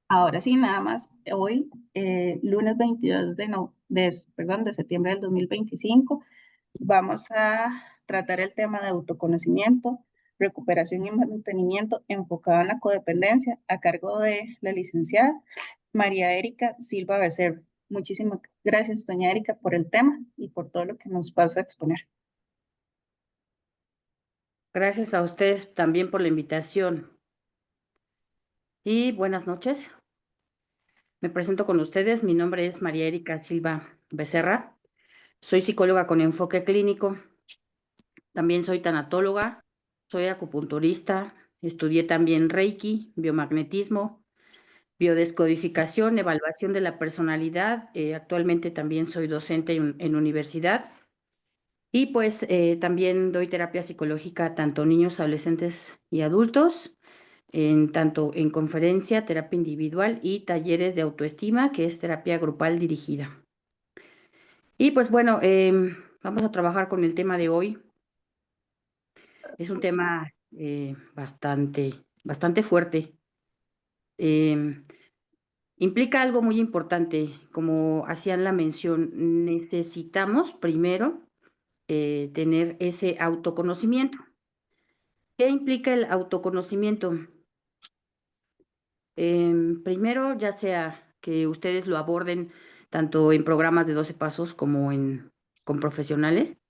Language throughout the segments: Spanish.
Ahora sí, nada más, hoy, lunes 22 de septiembre del 2025, vamos a tratar el tema de autoconocimiento, recuperación y mantenimiento enfocado en la codependencia a cargo de la licenciada María Erika Silva Becerra. Muchísimas gracias, doña Erika, por el tema y por todo lo que nos vas a exponer. Gracias a ustedes también por la invitación y buenas noches. Me presento con ustedes. Mi nombre es María Erika Silva Becerra. Soy psicóloga con enfoque clínico. También soy tanatóloga, soy acupunturista. Estudié también Reiki, biomagnetismo, biodescodificación, evaluación de la personalidad. Actualmente también soy docente en universidad. Y pues también doy terapia psicológica a tanto niños, adolescentes y adultos, tanto en conferencia, terapia individual y talleres de autoestima, que es terapia grupal dirigida. Y pues bueno, vamos a trabajar con el tema de hoy. Es un tema bastante fuerte. Em, Implica algo muy importante, como hacían la mención, necesitamos primero tener ese autoconocimiento. ¿Qué implica el autoconocimiento? Primero, ya sea que ustedes lo aborden tanto en programas de 12 pasos como con profesionales,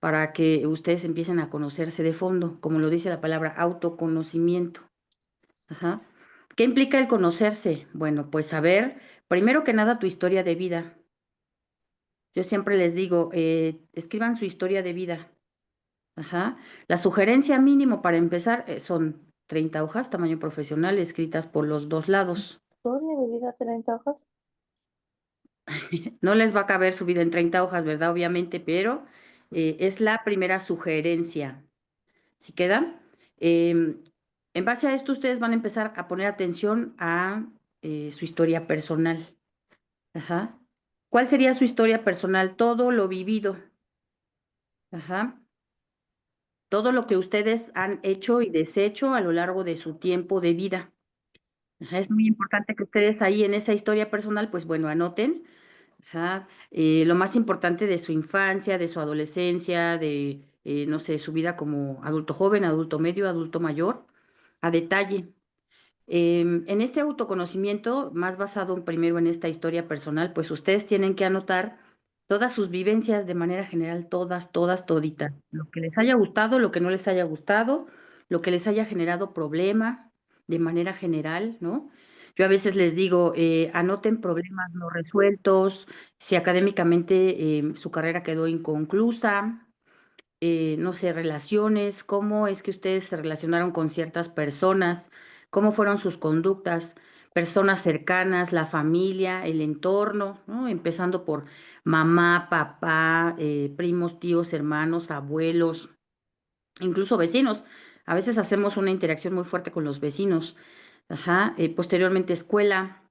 para que ustedes empiecen a conocerse de fondo, como lo dice la palabra autoconocimiento. Ajá. ¿Qué implica el conocerse? Bueno, pues saber, primero que nada, tu historia de vida. Yo siempre les digo, escriban su historia de vida. Ajá. La sugerencia mínimo para empezar son 30 hojas, tamaño profesional, escritas por los dos lados. Historia de vida 30 hojas. No les va a caber su vida en 30 hojas, ¿verdad? Obviamente, pero es la primera sugerencia. ¿Sí queda? Em, en base a esto, ustedes van a empezar a poner atención a su historia personal. Ajá. ¿Cuál sería su historia personal? Todo lo vivido. Ajá. Todo lo que ustedes han hecho y deshecho a lo largo de su tiempo de vida. Ajá. Es muy importante que ustedes ahí en esa historia personal, pues bueno, anoten. Ajá, lo más importante de su infancia, de su adolescencia, de, no sé, su vida como adulto joven, adulto medio, adulto mayor, a detalle. En este autoconocimiento, más basado primero en esta historia personal, pues ustedes tienen que anotar todas sus vivencias de manera general, todas, toditas. Lo que les haya gustado, lo que no les haya gustado, lo que les haya generado problema de manera general, ¿no? Yo a veces les digo, anoten problemas no resueltos, si académicamente su carrera quedó inconclusa, no sé, relaciones, cómo es que ustedes se relacionaron con ciertas personas, cómo fueron sus conductas, personas cercanas, la familia, el entorno, ¿no? Empezando por mamá, papá, primos, tíos, hermanos, abuelos, incluso vecinos. A veces hacemos una interacción muy fuerte con los vecinos. Ajá. Posteriormente escuela,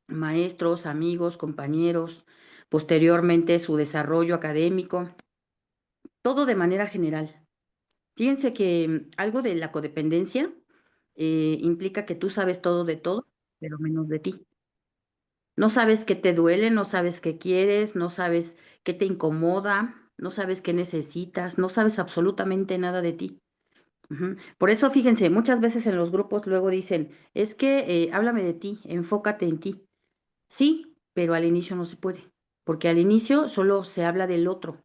maestros, amigos, compañeros, posteriormente su desarrollo académico, todo de manera general. Fíjense que algo de la codependencia implica que tú sabes todo de todo, pero menos de ti. No sabes qué te duele, no sabes qué quieres, no sabes qué te incomoda, no sabes qué necesitas, no sabes absolutamente nada de ti. Ujú. Por eso, fíjense, muchas veces en los grupos luego dicen, es que háblame de ti, enfócate en ti. Sí, pero al inicio no se puede, porque al inicio solo se habla del otro.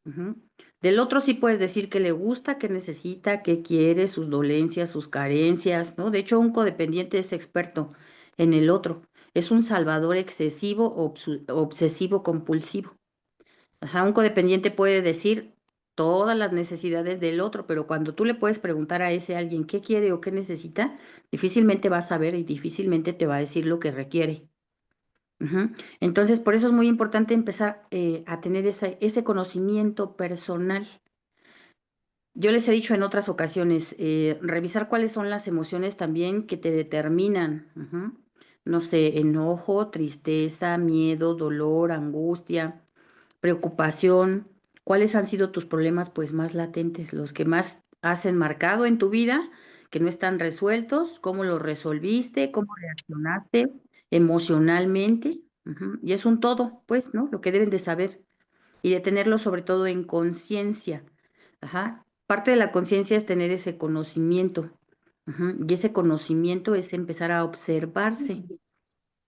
Ujú. Del otro sí puedes decir qué le gusta, qué necesita, qué quiere, sus dolencias, sus carencias, ¿no? De hecho, un codependiente es experto en el otro. Es un salvador excesivo, obsesivo, compulsivo. Ajá, un codependiente puede decir todas las necesidades del otro, pero cuando tú le puedes preguntar a ese alguien qué quiere o qué necesita, difícilmente va a saber y difícilmente te va a decir lo que requiere. Ujú. Entonces, por eso es muy importante empezar a tener ese conocimiento personal. Yo les he dicho en otras ocasiones, revisar cuáles son las emociones también que te determinan. Ujú. No sé, enojo, tristeza, miedo, dolor, angustia, preocupación. ¿Cuáles han sido tus problemas pues más latentes, los que más has enmarcado en tu vida, que no están resueltos, cómo los resolviste, cómo reaccionaste emocionalmente. Y es un todo, pues, ¿no? Lo que deben de saber y de tenerlo sobre todo en conciencia. Ajá. Parte de la conciencia es tener ese conocimiento. Y ese conocimiento es empezar a observarse.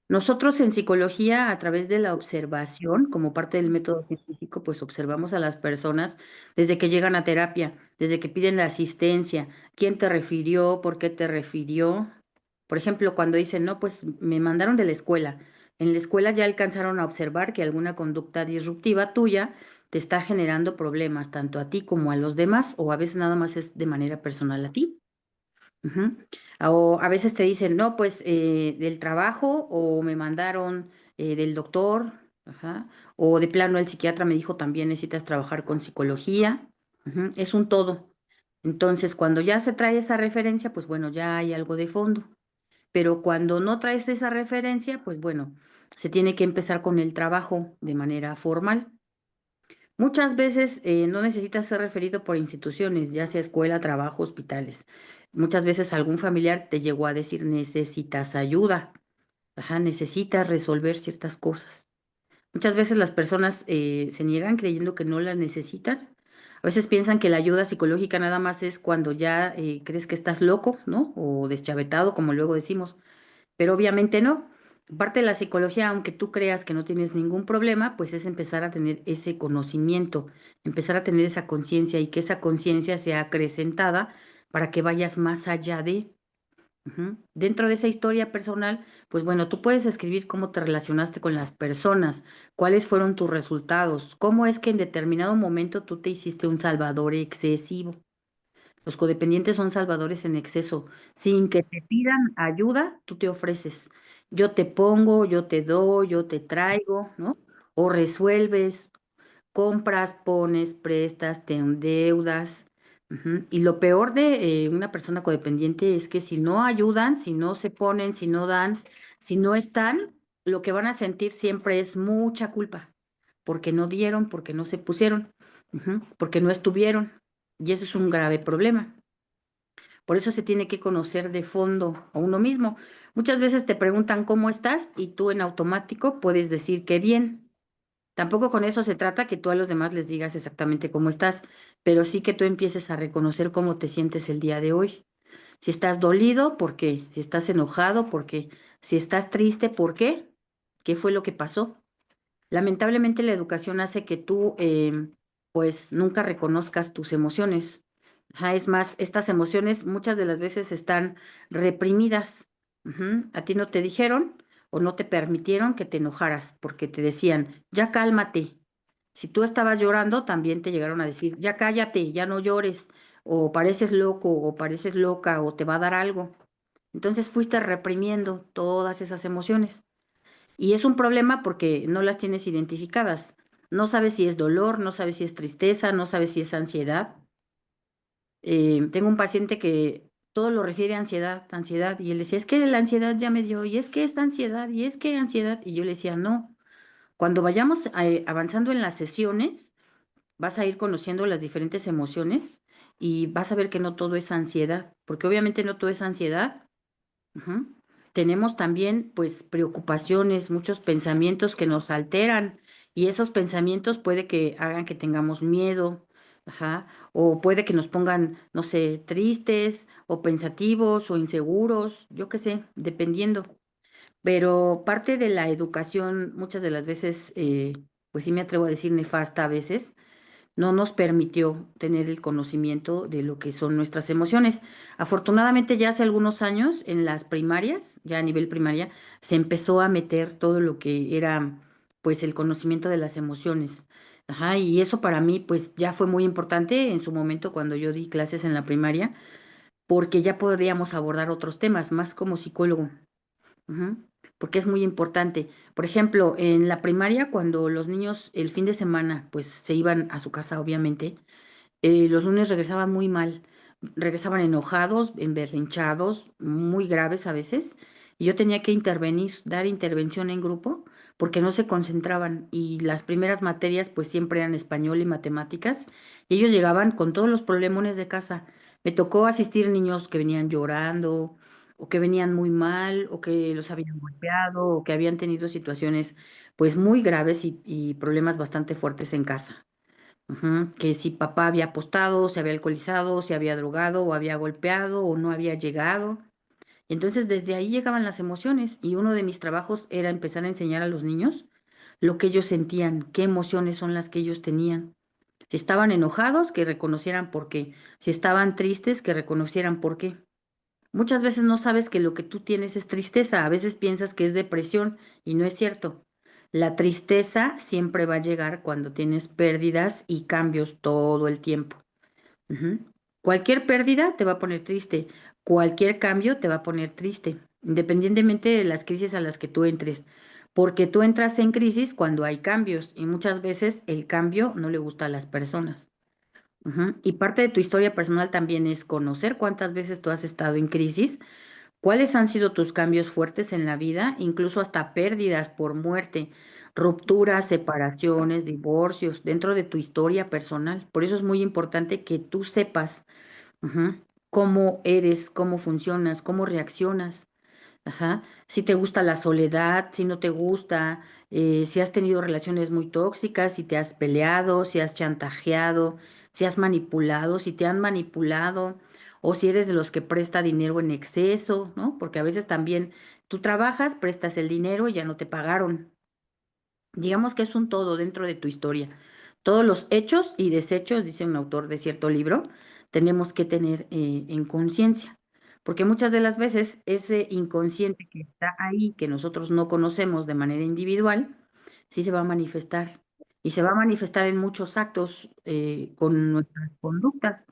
Nosotros en psicología, a través de la observación, como parte del método científico, pues observamos a las personas desde que llegan a terapia, desde que piden la asistencia, quién te refirió, por qué te refirió. Por ejemplo, cuando dicen, no, pues me mandaron de la escuela. En la escuela ya alcanzaron a observar que alguna conducta disruptiva tuya te está generando problemas, tanto a ti como a los demás, o a veces nada más es de manera personal a ti. Ujú. O a veces te dicen, no, pues del trabajo o me mandaron del doctor, ajá, o de plano el psiquiatra me dijo también necesitas trabajar con psicología. Es un todo. Entonces, cuando ya se trae esa referencia, pues bueno, ya hay algo de fondo. Pero cuando no traes esa referencia, pues bueno, se tiene que empezar con el trabajo de manera formal. Muchas veces no necesitas ser referido por instituciones, ya sea escuela, trabajo, hospitales. Muchas veces algún familiar te llegó a decir necesitas ayuda, ajá, necesitas resolver ciertas cosas. Muchas veces las personas se niegan creyendo que no la necesitan. A veces piensan que la ayuda psicológica nada más es cuando ya crees que estás loco, ¿no? O deschavetado, como luego decimos, pero obviamente no. Parte de la psicología, aunque tú creas que no tienes ningún problema, pues es empezar a tener ese conocimiento, empezar a tener esa conciencia y que esa conciencia sea acrecentada para que vayas más allá de. Dentro de esa historia personal, pues bueno, tú puedes escribir cómo te relacionaste con las personas, cuáles fueron tus resultados, cómo es que en determinado momento tú te hiciste un salvador excesivo. Los codependientes son salvadores en exceso. Sin que te pidan ayuda, tú te ofreces. Yo te pongo, yo te doy, yo te traigo, ¿no? O resuelves, compras, pones, prestas, te endeudas. Y lo peor de una persona codependiente es que si no ayudan, si no se ponen, si no dan, si no están, lo que van a sentir siempre es mucha culpa, porque no dieron, porque no se pusieron, porque no estuvieron. Y eso es un grave problema. Por eso se tiene que conocer de fondo a uno mismo. Muchas veces te preguntan cómo estás y tú en automático puedes decir que bien. Tampoco con eso se trata que tú a los demás les digas exactamente cómo estás, pero sí que tú empieces a reconocer cómo te sientes el día de hoy. Si estás dolido, ¿por qué? Si estás enojado, ¿por qué? Si estás triste, ¿por qué? ¿Qué fue lo que pasó? Lamentablemente la educación hace que tú pues nunca reconozcas tus emociones. Ajá, es más, estas emociones muchas de las veces están reprimidas. A ti no te dijeron o no te permitieron que te enojaras porque te decían, ya cálmate. Si tú estabas llorando, también te llegaron a decir, ya cállate, ya no llores, o pareces loco, o pareces loca, o te va a dar algo. Entonces fuiste reprimiendo todas esas emociones. Y es un problema porque no las tienes identificadas. No sabes si es dolor, no sabes si es tristeza, no sabes si es ansiedad. Tengo un paciente que todo lo refiere a ansiedad, ansiedad, y él decía, es que la ansiedad ya me dio, y es que es ansiedad, y es que ansiedad, y yo le decía, no, cuando vayamos avanzando en las sesiones, vas a ir conociendo las diferentes emociones y vas a ver que no todo es ansiedad, porque obviamente no todo es ansiedad. Ujú. Tenemos también, pues, preocupaciones, muchos pensamientos que nos alteran y esos pensamientos puede que hagan que tengamos miedo, ajá, o puede que nos pongan, no sé, tristes o pensativos o inseguros, yo qué sé, dependiendo. Pero parte de la educación, muchas de las veces, pues sí me atrevo a decir nefasta a veces, no nos permitió tener el conocimiento de lo que son nuestras emociones. Afortunadamente, ya hace algunos años en las primarias, ya a nivel primaria, se empezó a meter todo lo que era, pues, el conocimiento de las emociones. Ajá, y eso para mí, pues, ya fue muy importante en su momento cuando yo di clases en la primaria, porque ya podríamos abordar otros temas, más como psicólogo. Ujú, porque es muy importante. Por ejemplo, en la primaria, cuando los niños el fin de semana, pues se iban a su casa, obviamente, los lunes regresaban muy mal, regresaban enojados, emberrinchados, muy graves a veces, y yo tenía que intervenir, dar intervención en grupo, porque no se concentraban, y las primeras materias pues siempre eran español y matemáticas, y ellos llegaban con todos los problemones de casa, Me tocó asistir niños que venían llorando o que venían muy mal o que los habían golpeado o que habían tenido situaciones pues muy graves y problemas bastante fuertes en casa. Ujú, que si papá había apostado, se había alcoholizado, se había drogado o había golpeado o no había llegado. Entonces desde ahí llegaban las emociones y uno de mis trabajos era empezar a enseñar a los niños lo que ellos sentían, qué emociones son las que ellos tenían. Si estaban enojados, que reconocieran por qué. Si estaban tristes, que reconocieran por qué. Muchas veces no sabes que lo que tú tienes es tristeza, a veces piensas que es depresión y no es cierto. La tristeza siempre va a llegar cuando tienes pérdidas y cambios todo el tiempo. Ujú. Cualquier pérdida te va a poner triste, cualquier cambio te va a poner triste, independientemente de las crisis a las que tú entres, porque tú entras en crisis cuando hay cambios y muchas veces el cambio no le gusta a las personas. Ujú. Y parte de tu historia personal también es conocer cuántas veces tú has estado en crisis, cuáles han sido tus cambios fuertes en la vida, incluso hasta pérdidas por muerte, rupturas, separaciones, divorcios, dentro de tu historia personal. Por eso es muy importante que tú sepas, ujú, cómo eres, cómo funcionas, cómo reaccionas. Ajá. Si te gusta la soledad, si no te gusta, si has tenido relaciones muy tóxicas, si te has peleado, si has chantajeado, si has manipulado, si te han manipulado, o si eres de los que presta dinero en exceso, ¿no? Porque a veces también tú trabajas, prestas el dinero y ya no te pagaron. Digamos que es un todo dentro de tu historia. Todos los hechos y desechos, dice un autor de cierto libro, tenemos que tener en conciencia, porque muchas de las veces ese inconsciente que está ahí, que nosotros no conocemos de manera individual, sí se va a manifestar. Y se va a manifestar en muchos actos con nuestras conductas.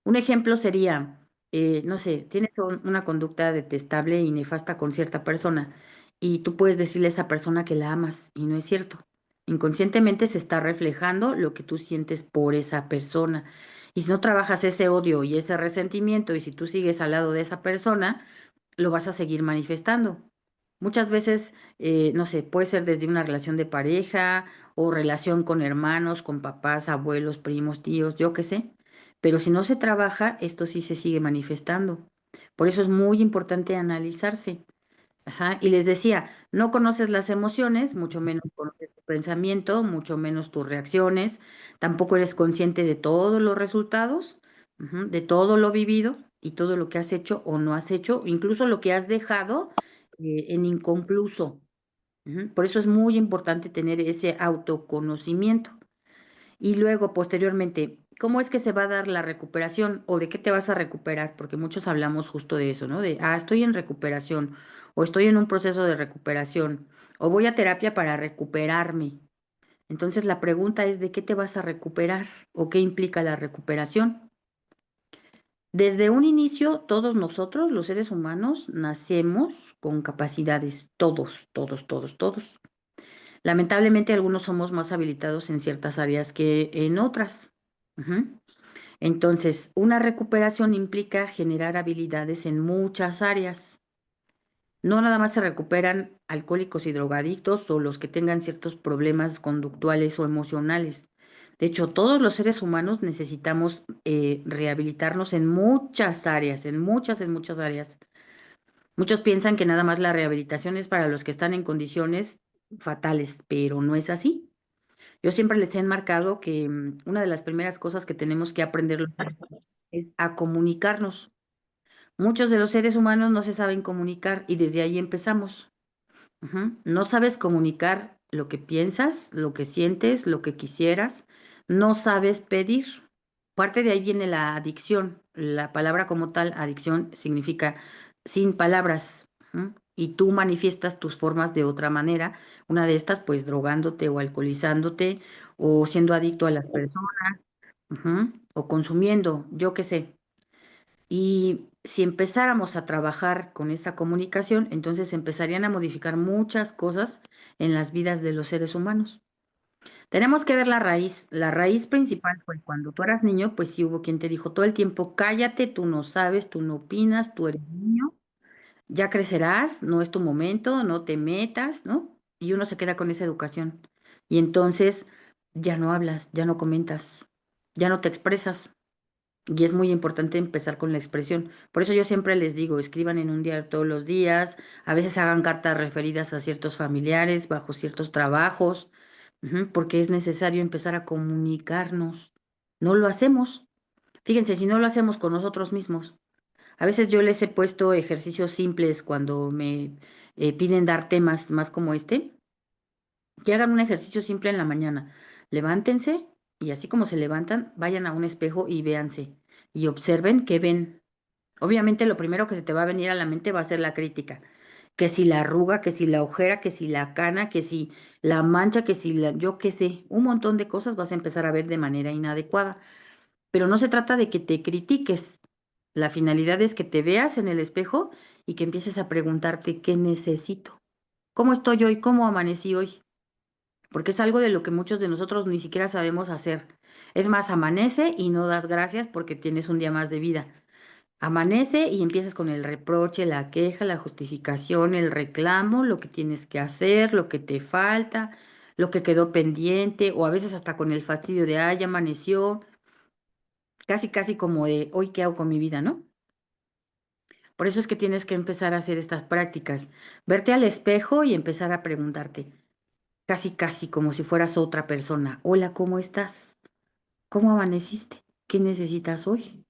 Un ejemplo sería, no sé, tienes una conducta detestable y nefasta con cierta persona y tú puedes decirle a esa persona que la amas y no es cierto. Inconscientemente se está reflejando lo que tú sientes por esa persona. Y si no trabajas ese odio y ese resentimiento y si tú sigues al lado de esa persona, lo vas a seguir manifestando. Muchas veces, no sé, puede ser desde una relación de pareja o relación con hermanos, con papás, abuelos, primos, tíos, yo qué sé. Pero si no se trabaja, esto sí se sigue manifestando. Por eso es muy importante analizarse. Ajá. Y les decía, no conoces las emociones, mucho menos conoces tu pensamiento, mucho menos tus reacciones, tampoco eres consciente de todos los resultados, ujú, de todo lo vivido y todo lo que has hecho o no has hecho, incluso lo que has dejado en inconcluso. Ujú. Por eso es muy importante tener ese autoconocimiento. Y luego, posteriormente, ¿cómo es que se va a dar la recuperación o de qué te vas a recuperar? Porque muchos hablamos justo de eso, ¿no? De, estoy en recuperación o estoy en un proceso de recuperación o voy a terapia para recuperarme. Entonces, la pregunta es, ¿de qué te vas a recuperar o qué implica la recuperación? Desde un inicio, todos nosotros, los seres humanos, nacemos con capacidades, todos, todos, todos, todos. Lamentablemente, algunos somos más habilitados en ciertas áreas que en otras. Ujú. Entonces, una recuperación implica generar habilidades en muchas áreas. No nada más se recuperan alcohólicos y drogadictos o los que tengan ciertos problemas conductuales o emocionales. De hecho, todos los seres humanos necesitamos rehabilitarnos en muchas áreas, en muchas áreas. Muchos piensan que nada más la rehabilitación es para los que están en condiciones fatales, pero no es así. Yo siempre les he enmarcado que una de las primeras cosas que tenemos que aprender es a comunicarnos. Muchos de los seres humanos no se saben comunicar y desde ahí empezamos. Ujú. No sabes comunicar lo que piensas, lo que sientes, lo que quisieras. No sabes pedir. Parte de ahí viene la adicción. La palabra como tal, adicción, significa sin palabras. Ujú. Y tú manifiestas tus formas de otra manera. Una de estas, pues drogándote o alcoholizándote o siendo adicto a las personas, ujú, o consumiendo, yo qué sé. Y si empezáramos a trabajar con esa comunicación, entonces empezarían a modificar muchas cosas en las vidas de los seres humanos. Tenemos que ver la raíz. La raíz principal fue cuando tú eras niño, pues sí hubo quien te dijo todo el tiempo, cállate, tú no sabes, tú no opinas, tú eres niño, ya crecerás, no es tu momento, no te metas, ¿no? Y uno se queda con esa educación. Y entonces ya no hablas, ya no comentas, ya no te expresas. Y es muy importante empezar con la expresión. Por eso yo siempre les digo, escriban en un diario todos los días, a veces hagan cartas referidas a ciertos familiares, bajo ciertos trabajos, porque es necesario empezar a comunicarnos. No lo hacemos. Fíjense, si no lo hacemos con nosotros mismos. A veces yo les he puesto ejercicios simples cuando me piden dar temas más como este, que hagan un ejercicio simple en la mañana. Levántense y así como se levantan, vayan a un espejo y véanse y observen qué ven. Obviamente lo primero que se te va a venir a la mente va a ser la crítica. Que si la arruga, que si la ojera, que si la cana, que si la mancha, que si la, yo qué sé, un montón de cosas vas a empezar a ver de manera inadecuada. Pero no se trata de que te critiques. La finalidad es que te veas en el espejo y que empieces a preguntarte qué necesito. ¿Cómo estoy hoy? ¿Cómo amanecí hoy? Porque es algo de lo que muchos de nosotros ni siquiera sabemos hacer. Es más, amanece y no das gracias porque tienes un día más de vida. Amanece y empiezas con el reproche, la queja, la justificación, el reclamo, lo que tienes que hacer, lo que te falta, lo que quedó pendiente, o a veces hasta con el fastidio de, ay, amaneció, casi, casi como de, hoy, ¿qué hago con mi vida, no? Por eso es que tienes que empezar a hacer estas prácticas, verte al espejo y empezar a preguntarte, casi, casi como si fueras otra persona, hola, ¿cómo estás? ¿Cómo amaneciste? ¿Qué necesitas hoy?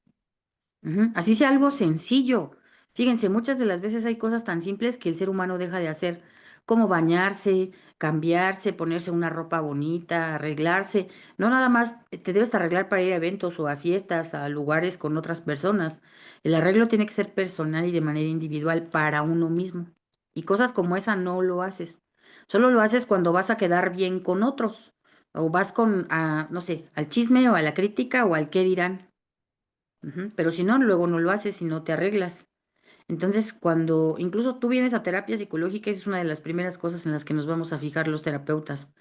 Así sea algo sencillo. Fíjense, muchas de las veces hay cosas tan simples que el ser humano deja de hacer, como bañarse, cambiarse, ponerse una ropa bonita, arreglarse. No nada más te debes arreglar para ir a eventos o a fiestas, a lugares con otras personas. El arreglo tiene que ser personal y de manera individual para uno mismo. Y cosas como esa no lo haces. Solo lo haces cuando vas a quedar bien con otros. O vas con, no sé, al chisme o a la crítica o al qué dirán. Pero si no, luego no lo haces y no te arreglas. Entonces, cuando incluso tú vienes a terapia psicológica, es una de las primeras cosas en las que nos vamos a fijar los terapeutas.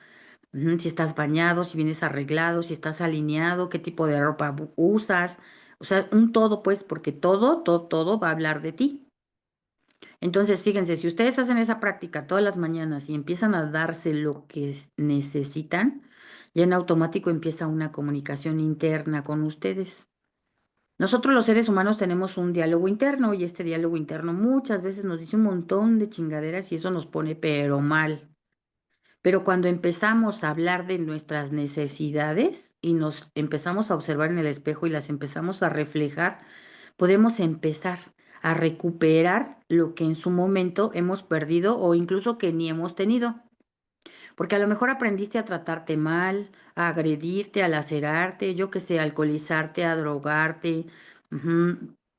Si estás bañado, si vienes arreglado, si estás alineado, qué tipo de ropa usas. O sea, un todo, pues, porque todo, todo, todo va a hablar de ti. Entonces, fíjense, si ustedes hacen esa práctica todas las mañanas y empiezan a darse lo que necesitan, ya en automático empieza una comunicación interna con ustedes. Nosotros los seres humanos tenemos un diálogo interno y este diálogo interno muchas veces nos dice un montón de chingaderas y eso nos pone pero mal. Pero cuando empezamos a hablar de nuestras necesidades y nos empezamos a observar en el espejo y las empezamos a reflejar, podemos empezar a recuperar lo que en su momento hemos perdido o incluso que ni hemos tenido. Porque a lo mejor aprendiste a tratarte mal, a agredirte, a lacerarte, yo qué sé, a alcoholizarte, a drogarte,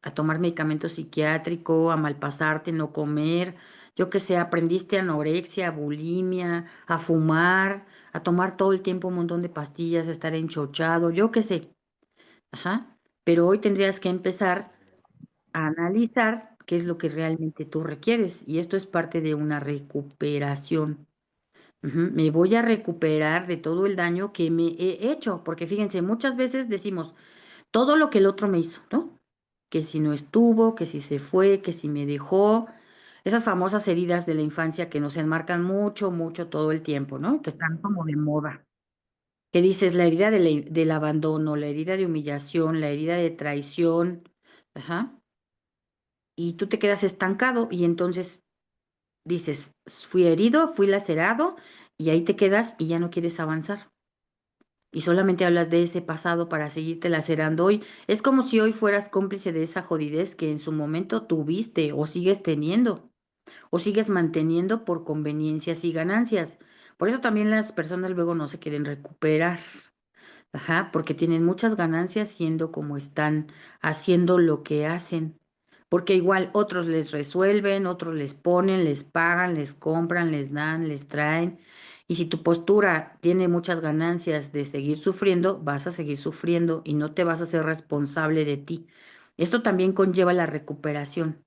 a tomar medicamento psiquiátrico, a malpasarte, no comer, yo qué sé, aprendiste anorexia, bulimia, a fumar, a tomar todo el tiempo un montón de pastillas, a estar enchochado, yo qué sé. Ajá. Pero hoy tendrías que empezar a analizar qué es lo que realmente tú requieres y esto es parte de una recuperación. Me voy a recuperar de todo el daño que me he hecho, porque fíjense, muchas veces decimos todo lo que el otro me hizo, ¿no? Que si no estuvo, que si se fue, que si me dejó, esas famosas heridas de la infancia que nos enmarcan mucho, mucho todo el tiempo, ¿no? Que están como de moda. Que dices la herida del abandono, la herida de humillación, la herida de traición, ajá, y tú te quedas estancado y entonces dices, fui herido, fui lacerado y ahí te quedas y ya no quieres avanzar. Y solamente hablas de ese pasado para seguirte lacerando hoy. Es como si hoy fueras cómplice de esa jodidez que en su momento tuviste o sigues teniendo o sigues manteniendo por conveniencias y ganancias. Por eso también las personas luego no se quieren recuperar. Ajá, porque tienen muchas ganancias siendo como están, haciendo lo que hacen. Porque igual otros les resuelven, otros les ponen, les pagan, les compran, les dan, les traen. Y si tu postura tiene muchas ganancias de seguir sufriendo, vas a seguir sufriendo y no te vas a ser responsable de ti. Esto también conlleva la recuperación.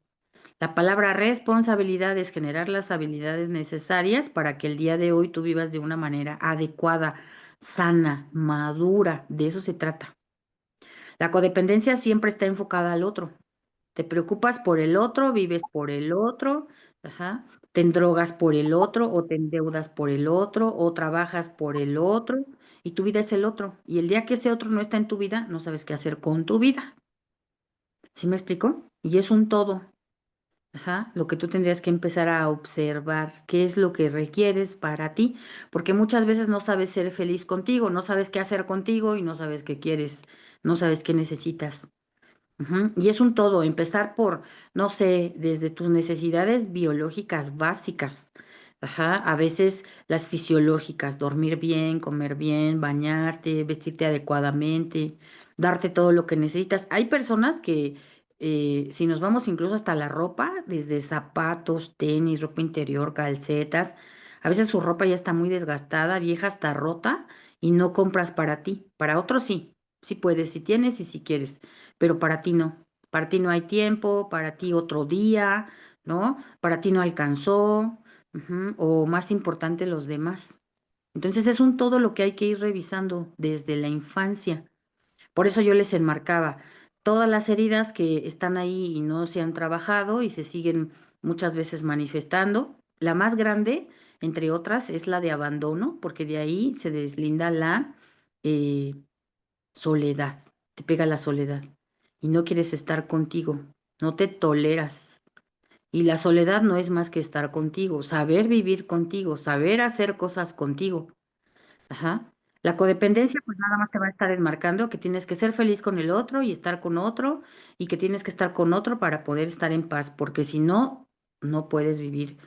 La palabra responsabilidad es generar las habilidades necesarias para que el día de hoy tú vivas de una manera adecuada, sana, madura. De eso se trata. La codependencia siempre está enfocada al otro. Te preocupas por el otro, vives por el otro, ajá, te endrogas por el otro o te endeudas por el otro o trabajas por el otro y tu vida es el otro. Y el día que ese otro no está en tu vida, no sabes qué hacer con tu vida. ¿Sí me explico? Y es un todo. Ajá, lo que tú tendrías que empezar a observar, qué es lo que requieres para ti, porque muchas veces no sabes ser feliz contigo, no sabes qué hacer contigo y no sabes qué quieres, no sabes qué necesitas. Ujú. Y es un todo, empezar por, no sé, desde tus necesidades biológicas básicas, ajá, a veces las fisiológicas, dormir bien, comer bien, bañarte, vestirte adecuadamente, darte todo lo que necesitas. Hay personas que, si nos vamos incluso hasta la ropa, desde zapatos, tenis, ropa interior, calcetas, a veces su ropa ya está muy desgastada, vieja, hasta rota, y no compras para ti. Para otros sí, sí puedes, si tienes y si quieres, pero para ti no. Para ti no hay tiempo, para ti otro día, ¿no? Para ti no alcanzó, ujú, o más importante los demás. Entonces es un todo lo que hay que ir revisando desde la infancia. Por eso yo les enmarcaba todas las heridas que están ahí y no se han trabajado y se siguen muchas veces manifestando. La más grande, entre otras, es la de abandono, porque de ahí se deslinda la eh, soledad, te pega la soledad y no quieres estar contigo, no te toleras. Y la soledad no es más que estar contigo, saber vivir contigo, saber hacer cosas contigo. Ajá. La codependencia, pues nada más te va a estar enmarcando que tienes que ser feliz con el otro y estar con otro y que tienes que estar con otro para poder estar en paz, porque si no, no puedes vivir.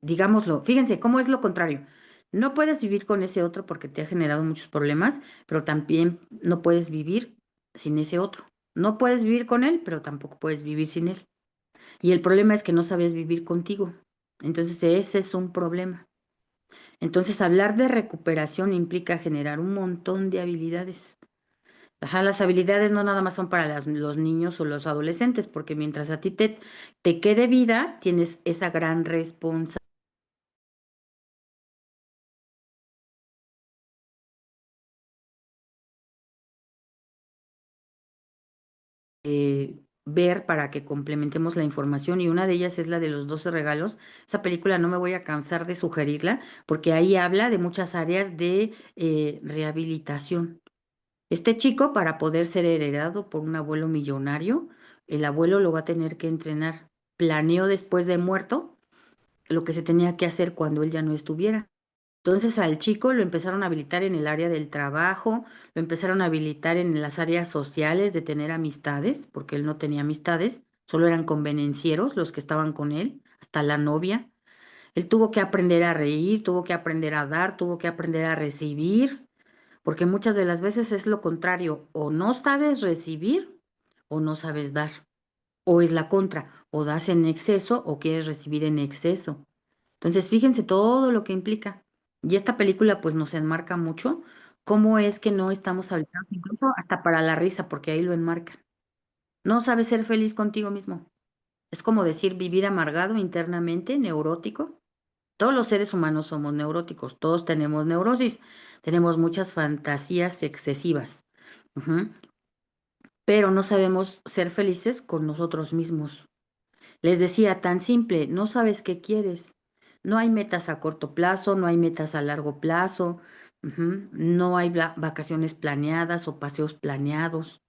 Digámoslo, fíjense cómo es lo contrario. No puedes vivir con ese otro porque te ha generado muchos problemas, pero también no puedes vivir sin ese otro. No puedes vivir con él, pero tampoco puedes vivir sin él. Y el problema es que no sabes vivir contigo. Entonces ese es un problema. Entonces hablar de recuperación implica generar un montón de habilidades. Ajá, las habilidades no nada más son para los niños o los adolescentes, porque mientras a ti te quede vida, tienes esa gran responsabilidad ver para que complementemos la información y una de ellas es la de los 12 regalos. Esa película no me voy a cansar de sugerirla porque ahí habla de muchas áreas de rehabilitación. Este chico, para poder ser heredado por un abuelo millonario, el abuelo lo va a tener que entrenar. Planeó después de muerto lo que se tenía que hacer cuando él ya no estuviera. Entonces al chico lo empezaron a habilitar en el área del trabajo, lo empezaron a habilitar en las áreas sociales de tener amistades, porque él no tenía amistades, solo eran convenencieros los que estaban con él, hasta la novia. Él tuvo que aprender a reír, tuvo que aprender a dar, tuvo que aprender a recibir, porque muchas de las veces es lo contrario, o no sabes recibir o no sabes dar, o es la contra, o das en exceso o quieres recibir en exceso. Entonces, fíjense todo lo que implica. Y esta película pues nos enmarca mucho cómo es que no estamos habilitados, incluso hasta para la risa, porque ahí lo enmarca. No sabes ser feliz contigo mismo. Es como decir vivir amargado internamente, neurótico. Todos los seres humanos somos neuróticos, todos tenemos neurosis, tenemos muchas fantasías excesivas, ujú, pero no sabemos ser felices con nosotros mismos. Les decía, tan simple, no sabes qué quieres. No hay metas a corto plazo, no hay metas a largo plazo, ujú, no hay vacaciones planeadas o paseos planeados.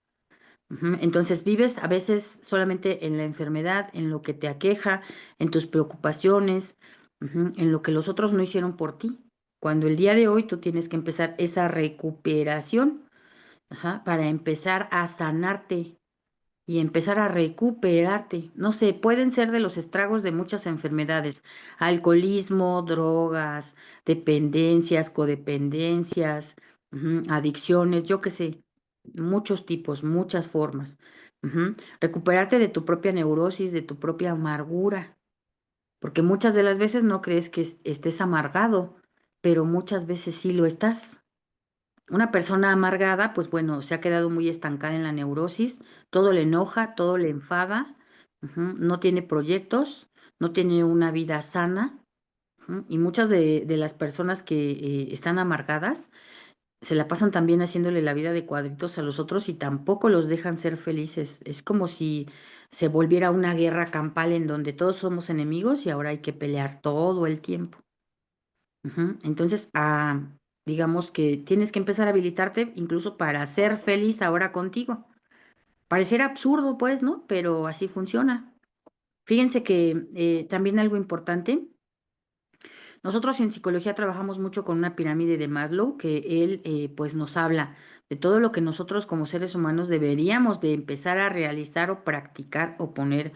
Ujú. Entonces vives a veces solamente en la enfermedad, en lo que te aqueja, en tus preocupaciones, ujú, en lo que los otros no hicieron por ti. Cuando el día de hoy tú tienes que empezar esa recuperación, ajá, para empezar a sanarte y empezar a recuperarte. No sé, pueden ser de los estragos de muchas enfermedades, alcoholismo, drogas, dependencias, codependencias, ujú, adicciones, yo qué sé, muchos tipos, muchas formas. Ujú. Recuperarte de tu propia neurosis, de tu propia amargura, porque muchas de las veces no crees que estés amargado, pero muchas veces sí lo estás. Una persona amargada, pues bueno, se ha quedado muy estancada en la neurosis, todo le enoja, todo le enfada, ujú, no tiene proyectos, no tiene una vida sana, ujú, y muchas de las personas que están amargadas se la pasan también haciéndole la vida de cuadritos a los otros y tampoco los dejan ser felices. Es como si se volviera una guerra campal en donde todos somos enemigos y ahora hay que pelear todo el tiempo. Ujú. Entonces, digamos que tienes que empezar a habilitarte incluso para ser feliz ahora contigo. Pareciera absurdo, pues, ¿no? Pero así funciona. Fíjense que también algo importante. Nosotros en psicología trabajamos mucho con una pirámide de Maslow, que él pues nos habla de todo lo que nosotros como seres humanos deberíamos de empezar a realizar o practicar o poner,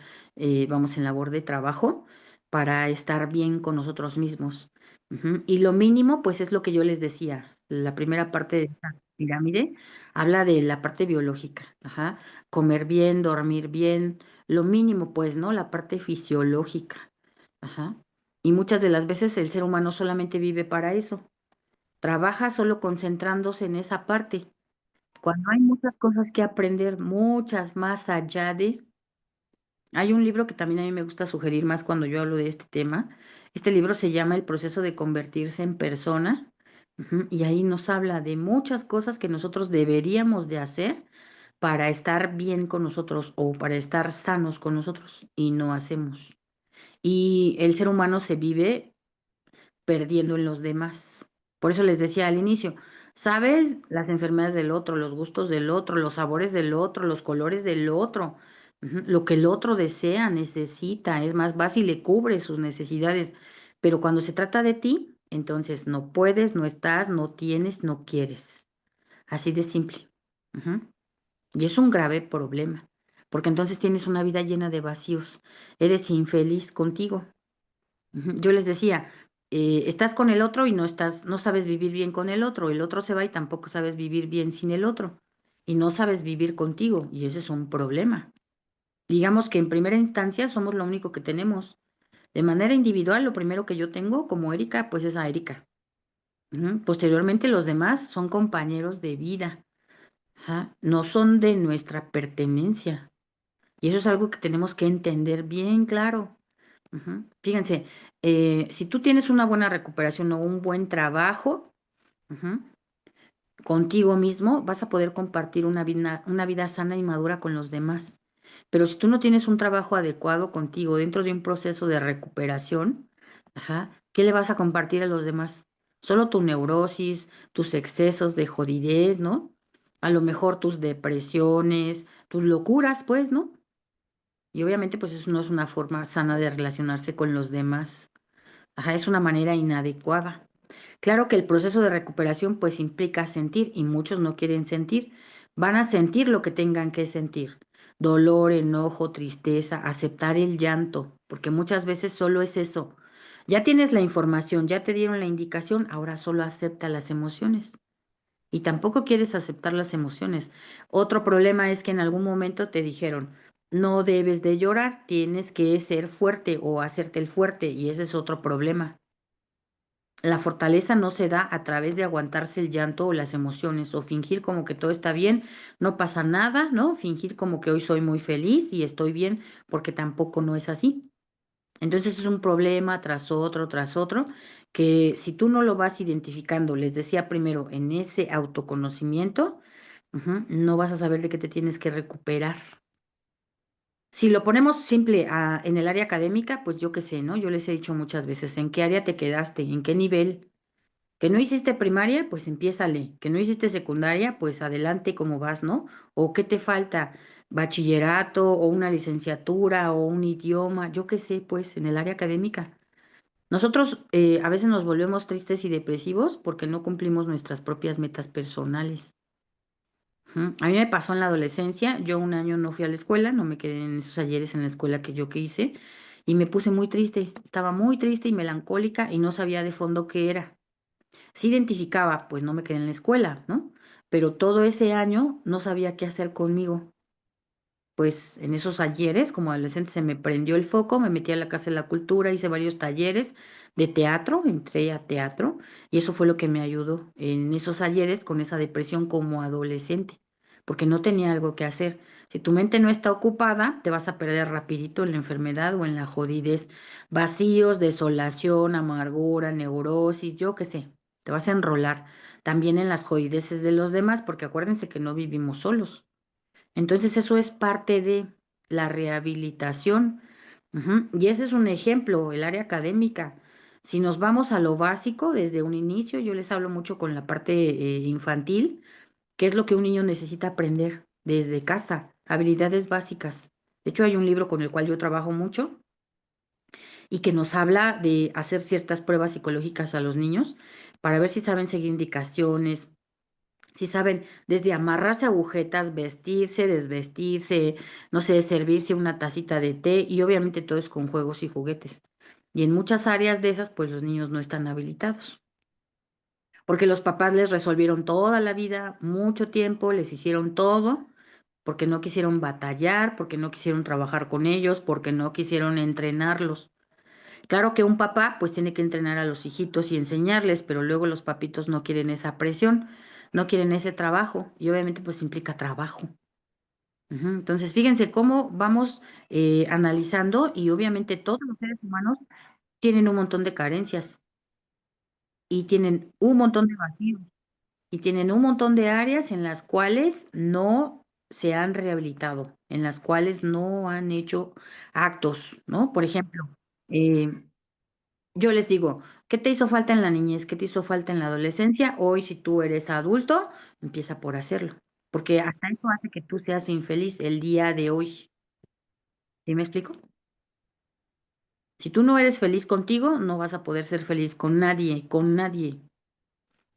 vamos, en labor de trabajo para estar bien con nosotros mismos. Ujú. Y lo mínimo, pues es lo que yo les decía, la primera parte de esta pirámide habla de la parte biológica, ajá, comer bien, dormir bien, lo mínimo, pues, ¿no? La parte fisiológica. Ajá. Y muchas de las veces el ser humano solamente vive para eso. Trabaja solo concentrándose en esa parte. Cuando hay muchas cosas que aprender, muchas más allá de... Hay un libro que también a mí me gusta sugerir más cuando yo hablo de este tema. Este libro se llama El proceso de convertirse en persona. Ujú. Y ahí nos habla de muchas cosas que nosotros deberíamos de hacer para estar bien con nosotros o para estar sanos con nosotros y no hacemos. Y el ser humano se vive perdiendo en los demás. Por eso les decía al inicio, sabes las enfermedades del otro, los gustos del otro, los sabores del otro, los colores del otro, ujú, lo que el otro desea, necesita, es más, vas y le cubres sus necesidades. Pero cuando se trata de ti, entonces no puedes, no estás, no tienes, no quieres. Así de simple. Ujú. Y es un grave problema, porque entonces tienes una vida llena de vacíos, eres infeliz contigo. Ujú. Yo les decía, estás con el otro y no estás, no sabes vivir bien con el otro se va y tampoco sabes vivir bien sin el otro, y no sabes vivir contigo, y ese es un problema. Digamos que en primera instancia somos lo único que tenemos. De manera individual, lo primero que yo tengo como Erika, pues es a Erika. Ujú. Posteriormente, los demás son compañeros de vida. Ajá. No son de nuestra pertenencia. Y eso es algo que tenemos que entender bien claro. Ujú. Fíjense, si tú tienes una buena recuperación o un buen trabajo, ujú, contigo mismo, vas a poder compartir una vida sana y madura con los demás. Pero si tú no tienes un trabajo adecuado contigo dentro de un proceso de recuperación, ajá, ¿qué le vas a compartir a los demás? Solo tu neurosis, tus excesos de jodidez, ¿no? A lo mejor tus depresiones, tus locuras, pues, ¿no? Y obviamente, pues eso no es una forma sana de relacionarse con los demás. Ajá, es una manera inadecuada. Claro que el proceso de recuperación pues implica sentir y muchos no quieren sentir. Van a sentir lo que tengan que sentir. Dolor, enojo, tristeza, aceptar el llanto, porque muchas veces solo es eso. Ya tienes la información, ya te dieron la indicación, ahora solo acepta las emociones. Y tampoco quieres aceptar las emociones. Otro problema es que en algún momento te dijeron, no debes de llorar, tienes que ser fuerte o hacerte el fuerte, y ese es otro problema. La fortaleza no se da a través de aguantarse el llanto o las emociones o fingir como que todo está bien, no pasa nada, ¿no? Fingir como que hoy soy muy feliz y estoy bien, porque tampoco no es así. Entonces es un problema tras otro, que si tú no lo vas identificando, les decía primero, en ese autoconocimiento, ujú, no vas a saber de qué te tienes que recuperar. Si lo ponemos simple en el área académica, pues yo qué sé, ¿no? Yo les he dicho muchas veces, ¿en qué área te quedaste? ¿En qué nivel? Que no hiciste primaria, pues empiézale. Que no hiciste secundaria, pues adelante como vas, ¿no? O qué te falta, bachillerato o una licenciatura o un idioma, yo qué sé, pues en el área académica. Nosotros a veces nos volvemos tristes y depresivos porque no cumplimos nuestras propias metas personales. Ujú. A mí me pasó en la adolescencia, yo un año no fui a la escuela, no me quedé en esos ayeres en la escuela que hice y me puse muy triste, estaba muy triste y melancólica y no sabía de fondo qué era. Sí identificaba, pues no me quedé en la escuela, ¿no? Pero todo ese año no sabía qué hacer conmigo. Pues en esos ayeres, como adolescente, se me prendió el foco, me metí a la Casa de la Cultura, hice varios talleres de teatro, entré a teatro, y eso fue lo que me ayudó en esos ayeres con esa depresión como adolescente, porque no tenía algo que hacer. Si tu mente no está ocupada, te vas a perder rapidito en la enfermedad o en la jodidez, vacíos, desolación, amargura, neurosis, yo qué sé, te vas a enrolar también en las jodideces de los demás, porque acuérdense que no vivimos solos. Entonces eso es parte de la rehabilitación. Ujú. Y ese es un ejemplo, el área académica. Si nos vamos a lo básico, desde un inicio, yo les hablo mucho con la parte infantil, qué es lo que un niño necesita aprender desde casa. habilidades básicas. De hecho, hay un libro con el cual yo trabajo mucho y que nos habla de hacer ciertas pruebas psicológicas a los niños para ver si saben seguir indicaciones, si saben desde amarrarse agujetas, vestirse, desvestirse, no sé, servirse una tacita de té y obviamente todo es con juegos y juguetes. Y en muchas áreas de esas, pues los niños no están habilitados, porque los papás les resolvieron toda la vida, mucho tiempo, les hicieron todo, porque no quisieron batallar, porque no quisieron trabajar con ellos, porque no quisieron entrenarlos. Claro que un papá pues tiene que entrenar a los hijitos y enseñarles, pero luego los papitos no quieren esa presión, no quieren ese trabajo y obviamente pues implica trabajo. Ujú. Entonces, fíjense cómo vamos analizando y obviamente todos los seres humanos tienen un montón de carencias y tienen un montón de vacíos y tienen un montón de áreas en las cuales no se han rehabilitado, en las cuales no han hecho actos, ¿no? Por ejemplo, eh, yo les digo, ¿qué te hizo falta en la niñez? ¿Qué te hizo falta en la adolescencia? Hoy, si tú eres adulto, empieza por hacerlo, porque hasta eso hace que tú seas infeliz el día de hoy. ¿Sí me explico? Si tú no eres feliz contigo, no vas a poder ser feliz con nadie, con nadie.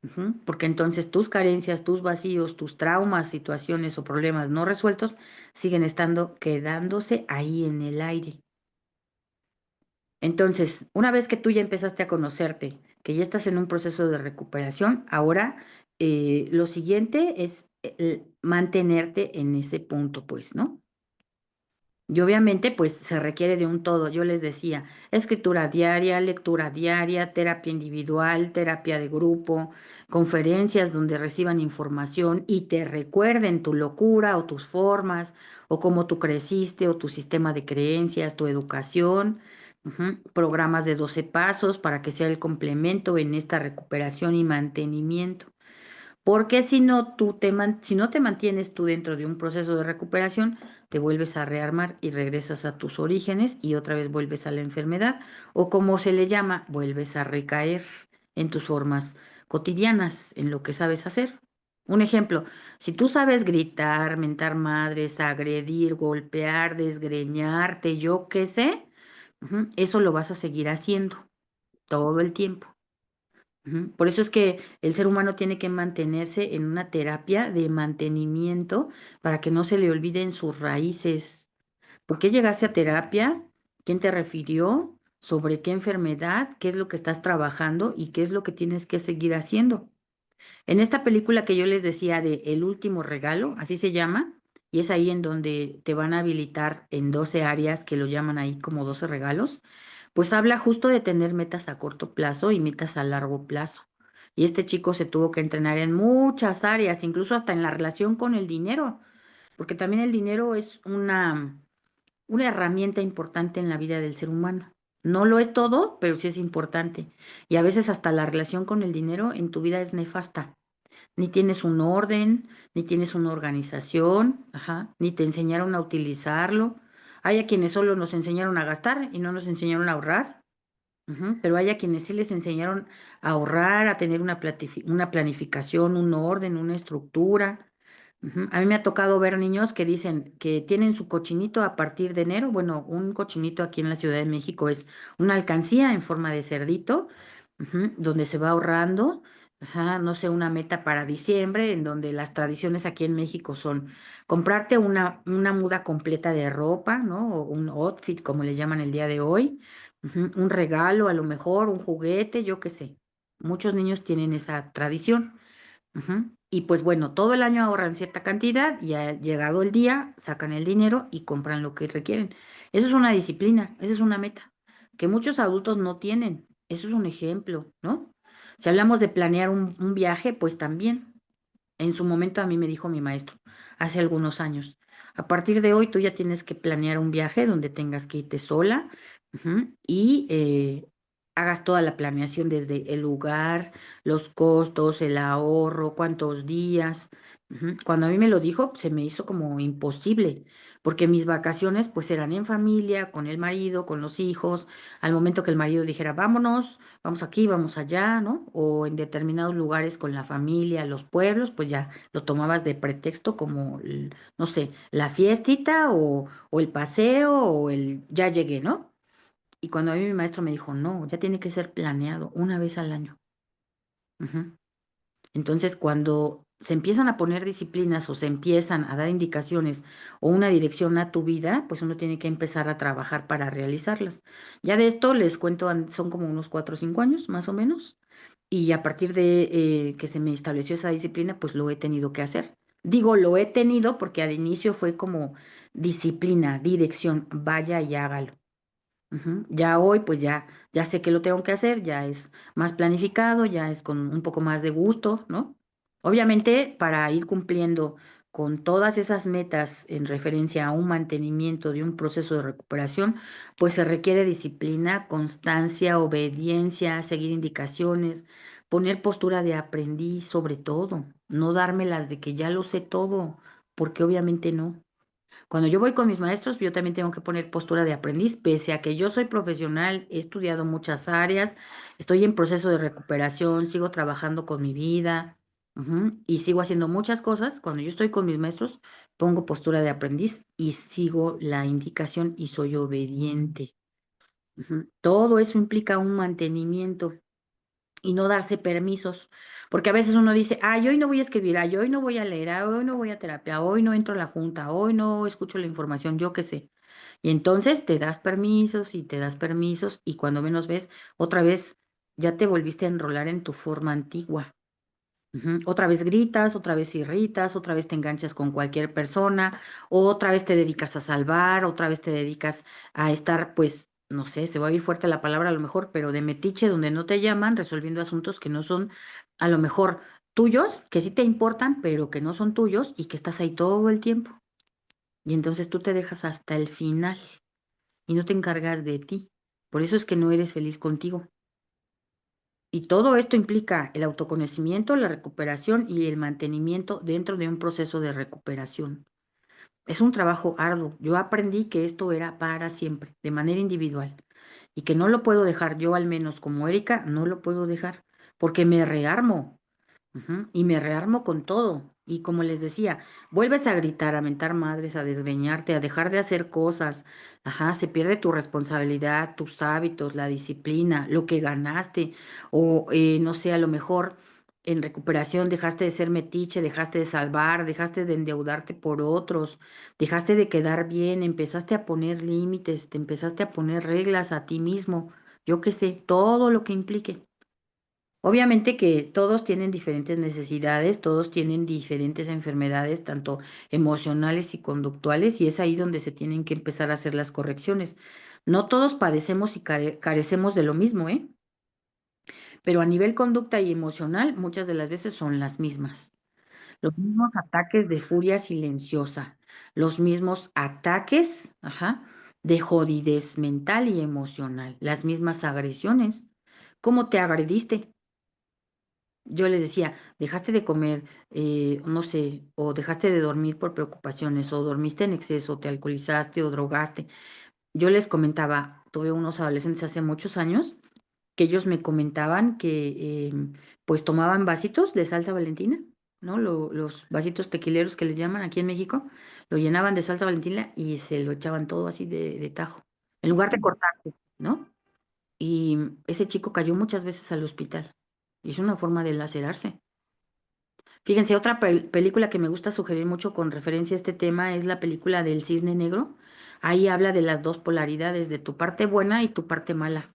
Ujú. Porque entonces tus carencias, tus vacíos, tus traumas, situaciones o problemas no resueltos siguen estando, quedándose ahí en el aire. Entonces, una vez que tú ya empezaste a conocerte, que ya estás en un proceso de recuperación, ahora lo siguiente es mantenerte en ese punto, pues, ¿no? Y obviamente, pues se requiere de un todo. Yo les decía, escritura diaria, lectura diaria, terapia individual, terapia de grupo, conferencias donde reciban información y te recuerden tu locura o tus formas, o cómo tú creciste, o tu sistema de creencias, tu educación. Ujú. Programas de 12 pasos para que sea el complemento en esta recuperación y mantenimiento. Porque si no, si no te mantienes tú dentro de un proceso de recuperación, te vuelves a rearmar y regresas a tus orígenes y otra vez vuelves a la enfermedad o como se le llama, vuelves a recaer en tus formas cotidianas, en lo que sabes hacer. Un ejemplo, si tú sabes gritar, mentar madres, agredir, golpear, desgreñarte, yo qué sé, eso lo vas a seguir haciendo todo el tiempo. Ujú. Por eso es que el ser humano tiene que mantenerse en una terapia de mantenimiento para que no se le olviden sus raíces. ¿Por qué llegaste a terapia? ¿Quién te refirió? ¿Sobre qué enfermedad? ¿Qué es lo que estás trabajando? ¿Y qué es lo que tienes que seguir haciendo? En esta película que yo les decía de El último regalo, así se llama, y es ahí en donde te van a habilitar en 12 áreas que lo llaman ahí como 12 regalos, pues habla justo de tener metas a corto plazo y metas a largo plazo. Y este chico se tuvo que entrenar en muchas áreas, incluso hasta en la relación con el dinero, porque también el dinero es una herramienta importante en la vida del ser humano. No lo es todo, pero sí es importante. Y a veces hasta la relación con el dinero en tu vida es nefasta. Ni tienes un orden, ni tienes una organización, ajá, ni te enseñaron a utilizarlo. Hay a quienes solo nos enseñaron a gastar y no nos enseñaron a ahorrar. Ujú. Pero hay a quienes sí les enseñaron a ahorrar, a tener una planificación, un orden, una estructura. Ujú. A mí me ha tocado ver niños que dicen que tienen su cochinito a partir de enero. Bueno, un cochinito aquí en la Ciudad de México es una alcancía en forma de cerdito, donde se va ahorrando. Ajá, no sé, una meta para diciembre, en donde las tradiciones aquí en México son comprarte una muda completa de ropa, ¿no? O un outfit, como le llaman el día de hoy. Un regalo, a lo mejor, un juguete, yo qué sé. Muchos niños tienen esa tradición. Y pues bueno, todo el año ahorran cierta cantidad y ha llegado el día, sacan el dinero y compran lo que requieren. Eso es una disciplina, esa es una meta que muchos adultos no tienen. Eso es un ejemplo, ¿no? Si hablamos de planear un viaje, pues también. En su momento a mí me dijo mi maestro, hace algunos años, a partir de hoy tú ya tienes que planear un viaje donde tengas que irte sola, y hagas toda la planeación desde el lugar, los costos, el ahorro, cuántos días. Cuando a mí me lo dijo, se me hizo como imposible, porque mis vacaciones pues eran en familia, con el marido, con los hijos, al momento que el marido dijera, vámonos, vamos aquí, vamos allá, ¿no? O en determinados lugares con la familia, los pueblos, pues ya lo tomabas de pretexto como, no sé, la fiestita o el paseo o el ya llegué, ¿no? Y cuando a mí mi maestro me dijo, no, ya tiene que ser planeado una vez al año. Ujú. Entonces, cuando se empiezan a poner disciplinas o se empiezan a dar indicaciones o una dirección a tu vida, pues uno tiene que empezar a trabajar para realizarlas. Ya de esto les cuento, son como unos 4 o 5 años más o menos, y a partir de que se me estableció esa disciplina, pues lo he tenido que hacer. Digo, lo he tenido porque al inicio fue como disciplina, dirección, vaya y hágalo. Ujú. Ya hoy, pues ya sé que lo tengo que hacer, ya es más planificado, ya es con un poco más de gusto, ¿no? Obviamente, para ir cumpliendo con todas esas metas en referencia a un mantenimiento de un proceso de recuperación, pues se requiere disciplina, constancia, obediencia, seguir indicaciones, poner postura de aprendiz sobre todo, no dármelas de que ya lo sé todo, porque obviamente no. Cuando yo voy con mis maestros, yo también tengo que poner postura de aprendiz, pese a que yo soy profesional, he estudiado muchas áreas, estoy en proceso de recuperación, sigo trabajando con mi vida, y sigo haciendo muchas cosas. Cuando yo estoy con mis maestros, pongo postura de aprendiz y sigo la indicación y soy obediente. Todo eso implica un mantenimiento y no darse permisos, porque a veces uno dice, ay, hoy no voy a escribir, ay, hoy no voy a leer, ay, hoy no voy a terapia, hoy no entro a la junta, hoy no escucho la información, yo qué sé. Y entonces te das permisos y te das permisos y cuando menos ves, otra vez ya te volviste a enrolar en tu forma antigua. Otra vez gritas, otra vez irritas, otra vez te enganchas con cualquier persona, otra vez te dedicas a salvar, otra vez te dedicas a estar, pues, no sé, se va a oír fuerte la palabra a lo mejor, pero de metiche donde no te llaman, resolviendo asuntos que no son a lo mejor tuyos, que sí te importan, pero que no son tuyos y que estás ahí todo el tiempo. Y entonces tú te dejas hasta el final y no te encargas de ti. Por eso es que no eres feliz contigo. Y todo esto implica el autoconocimiento, la recuperación y el mantenimiento dentro de un proceso de recuperación. Es un trabajo arduo. Yo aprendí que esto era para siempre, de manera individual, y que no lo puedo dejar yo, al menos como Erika, no lo puedo dejar, porque me rearmo. Y me rearmo con todo. Y como les decía, vuelves a gritar, a mentar madres, a desgreñarte, a dejar de hacer cosas. Ajá, se pierde tu responsabilidad, tus hábitos, la disciplina, lo que ganaste. O no sé, a lo mejor en recuperación dejaste de ser metiche, dejaste de salvar, dejaste de endeudarte por otros, dejaste de quedar bien, empezaste a poner límites, te empezaste a poner reglas a ti mismo. Yo qué sé, todo lo que implique. Obviamente que todos tienen diferentes necesidades, todos tienen diferentes enfermedades, tanto emocionales y conductuales, y es ahí donde se tienen que empezar a hacer las correcciones. No todos padecemos y carecemos de lo mismo, ¿eh? Pero a nivel conducta y emocional, muchas de las veces son las mismas. Los mismos ataques de furia silenciosa, los mismos ataques, ajá, de jodidez mental y emocional, las mismas agresiones. ¿Cómo te agrediste? Yo les decía, dejaste de comer, no sé, o dejaste de dormir por preocupaciones, o dormiste en exceso, te alcoholizaste o drogaste. Yo les comentaba, tuve unos adolescentes hace muchos años que ellos me comentaban que pues tomaban vasitos de salsa Valentina, ¿no? Los vasitos tequileros que les llaman aquí en México, lo llenaban de salsa Valentina y se lo echaban todo así de tajo, en lugar de cortarse, ¿no? Y ese chico cayó muchas veces al hospital. Y es una forma de lacerarse. Fíjense, otra película que me gusta sugerir mucho con referencia a este tema es la película del Cisne Negro. Ahí habla de las dos polaridades, de tu parte buena y tu parte mala.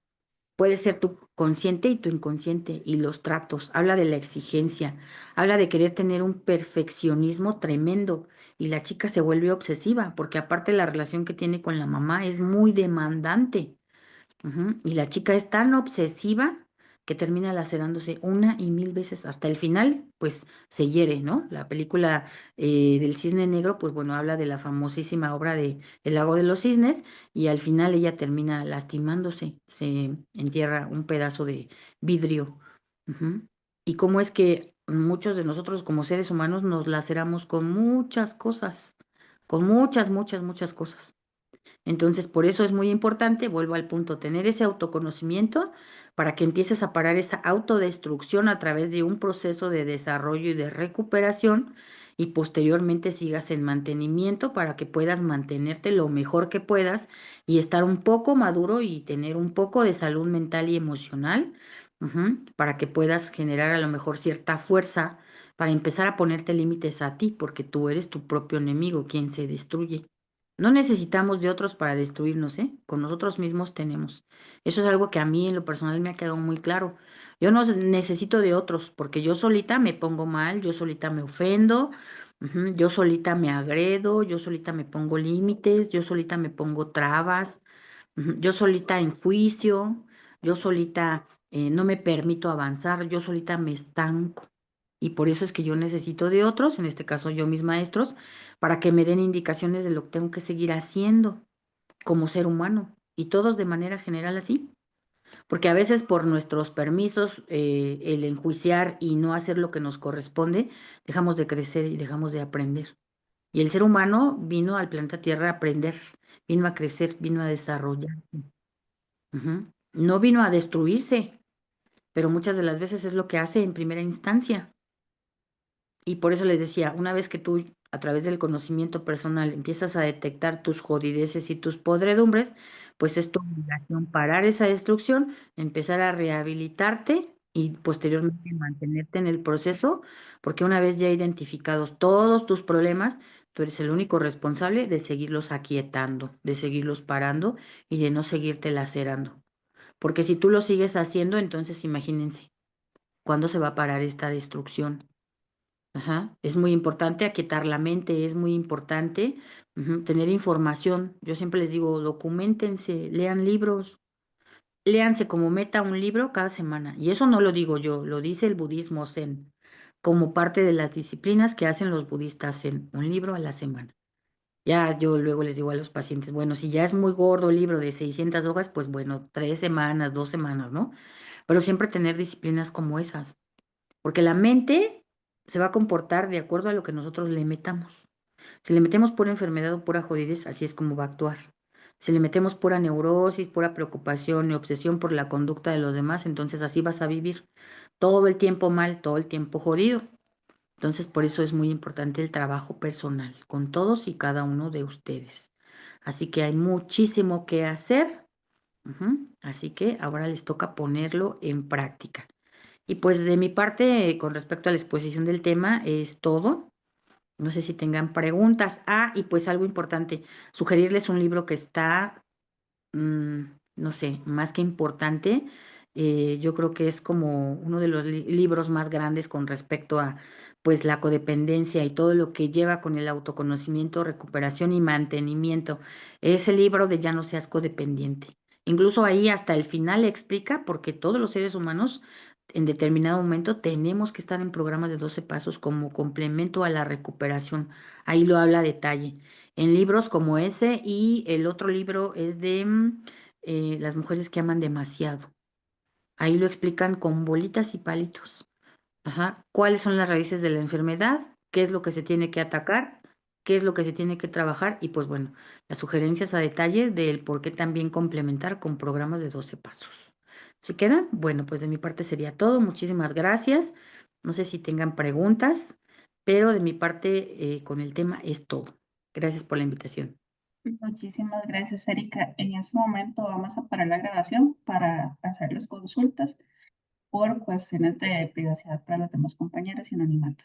Puede ser tu consciente y tu inconsciente y los tratos. Habla de la exigencia, habla de querer tener un perfeccionismo tremendo y la chica se vuelve obsesiva porque aparte la relación que tiene con la mamá es muy demandante. Y la chica es tan obsesiva que termina lacerándose una y mil veces hasta el final, pues se hiere, ¿no? La película del Cisne Negro, pues bueno, habla de la famosísima obra de El Lago de los Cisnes y al final ella termina lastimándose, se entierra un pedazo de vidrio. Ujú. Y cómo es que muchos de nosotros como seres humanos nos laceramos con muchas cosas. con muchas, muchas, muchas cosas. Entonces, por eso es muy importante, vuelvo al punto, tener ese autoconocimiento para que empieces a parar esa autodestrucción a través de un proceso de desarrollo y de recuperación y posteriormente sigas en mantenimiento para que puedas mantenerte lo mejor que puedas y estar un poco maduro y tener un poco de salud mental y emocional, para que puedas generar a lo mejor cierta fuerza para empezar a ponerte límites a ti, porque tú eres tu propio enemigo, quien se destruye. No necesitamos de otros para destruirnos, ¿eh? Con nosotros mismos tenemos. Eso es algo que a mí en lo personal me ha quedado muy claro. Yo no necesito de otros, porque yo solita me pongo mal, yo solita me ofendo, yo solita me agredo, yo solita me pongo límites, yo solita me pongo trabas, yo solita enjuicio, yo solita no me permito avanzar, yo solita me estanco. Y por eso es que yo necesito de otros, en este caso yo mis maestros, para que me den indicaciones de lo que tengo que seguir haciendo como ser humano. Y todos de manera general así. Porque a veces por nuestros permisos, el enjuiciar y no hacer lo que nos corresponde, dejamos de crecer y dejamos de aprender. Y el ser humano vino al planeta Tierra a aprender, vino a crecer, vino a desarrollar. No vino a destruirse, pero muchas de las veces es lo que hace en primera instancia. Y por eso les decía, una vez que tú a través del conocimiento personal empiezas a detectar tus jodideces y tus podredumbres, pues es tu obligación parar esa destrucción, empezar a rehabilitarte y posteriormente mantenerte en el proceso, porque una vez ya identificados todos tus problemas, tú eres el único responsable de seguirlos aquietando, de seguirlos parando y de no seguirte lacerando. Porque si tú lo sigues haciendo, entonces imagínense, ¿cuándo se va a parar esta destrucción? Ajá, es muy importante aquietar la mente, es muy importante tener información. Yo siempre les digo, documentense, lean libros, léanse como meta un libro cada semana. Y eso no lo digo yo, lo dice el budismo Zen, como parte de las disciplinas que hacen los budistas Zen, un libro a la semana. Ya yo luego les digo a los pacientes, bueno, si ya es muy gordo el libro de 600 hojas, pues bueno, 3 semanas, 2 semanas, ¿no? Pero siempre tener disciplinas como esas. Porque la mente se va a comportar de acuerdo a lo que nosotros le metamos. Si le metemos pura enfermedad o pura jodidez, así es como va a actuar. Si le metemos pura neurosis, pura preocupación y obsesión por la conducta de los demás, entonces así vas a vivir todo el tiempo mal, todo el tiempo jodido. Entonces, por eso es muy importante el trabajo personal con todos y cada uno de ustedes. Así que hay muchísimo que hacer. Así que ahora les toca ponerlo en práctica. Y pues de mi parte, con respecto a la exposición del tema, es todo. No sé si tengan preguntas. Ah, y pues algo importante, sugerirles un libro que está, mm, no sé, más que importante. Yo creo que es como uno de los libros más grandes con respecto a pues la codependencia y todo lo que lleva con el autoconocimiento, recuperación y mantenimiento. Es el libro de Ya no seas codependiente. Incluso ahí hasta el final explica porque todos los seres humanos en determinado momento tenemos que estar en programas de 12 pasos como complemento a la recuperación. Ahí lo habla a detalle en libros como ese y el otro libro es de Las mujeres que aman demasiado. Ahí lo explican con bolitas y palitos. Ajá. ¿Cuáles son las raíces de la enfermedad? ¿Qué es lo que se tiene que atacar? ¿Qué es lo que se tiene que trabajar? Y pues bueno, las sugerencias a detalle del por qué también complementar con programas de 12 pasos. ¿Se queda? Bueno, pues de mi parte sería todo. Muchísimas gracias. No sé si tengan preguntas, pero de mi parte con el tema es todo. Gracias por la invitación. Muchísimas gracias, Erika. En este momento vamos a parar la grabación para hacer las consultas por cuestiones de privacidad para los demás compañeros y anonimato.